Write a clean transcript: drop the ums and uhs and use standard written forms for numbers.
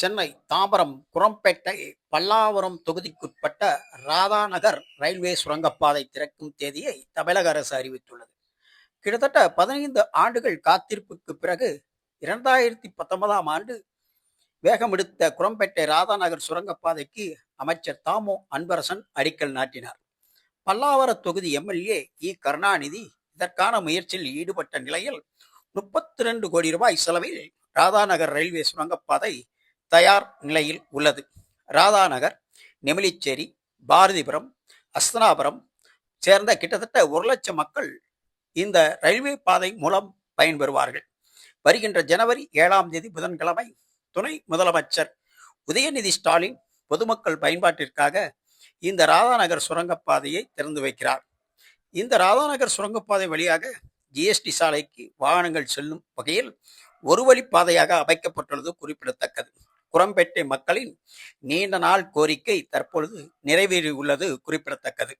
சென்னை தாம்பரம் குரம்பேட்டை பல்லாவரம் தொகுதிக்குட்பட்ட ராதாநகர் ரயில்வே சுரங்கப்பாதை திறக்கும் தேதியை தமிழக அரசு அறிவித்துள்ளது. கிட்டத்தட்ட 15 ஆண்டுகள் காத்திருப்புக்கு பிறகு 2019ஆம் ஆண்டு வேகமெடுத்த குரம்பேட்டை ராதாநகர் சுரங்கப்பாதைக்கு அமைச்சர் தாமோ அன்பரசன் அடிக்கல் நாட்டினார். பல்லாவர தொகுதி எம்எல்ஏ கருணாநிதி இதற்கான முயற்சியில் ஈடுபட்ட நிலையில் 32 கோடி ரூபாய் செலவில் ராதாநகர் ரயில்வே சுரங்கப்பாதை தயார் நிலையில் உள்ளது. ராதாநகர், நெமிலிச்சேரி, பாரதிபுரம், அஸ்தனாபுரம் சேர்ந்த கிட்டத்தட்ட 1,00,000 மக்கள் இந்த ரயில்வே பாதை மூலம் பயன்பெறுவார்கள். வருகின்ற ஜனவரி 7ஆம் தேதி புதன்கிழமை துணை முதலமைச்சர் உதயநிதி ஸ்டாலின் பொதுமக்கள் பயன்பாட்டிற்காக இந்த ராதாநகர் சுரங்கப்பாதையை திறந்து வைக்கிறார். இந்த ராதாநகர் சுரங்கப்பாதை வழியாக ஜிஎஸ்டி சாலைக்கு வாகனங்கள் செல்லும் வகையில் ஒரு வழிப்பாதையாக அமைக்கப்பட்டுள்ளது குறிப்பிடத்தக்கது. குரம்பேட்டை மக்களின் நீண்ட நாள் கோரிக்கை தற்பொழுது நிறைவேறியுள்ளது குறிப்பிடத்தக்கது.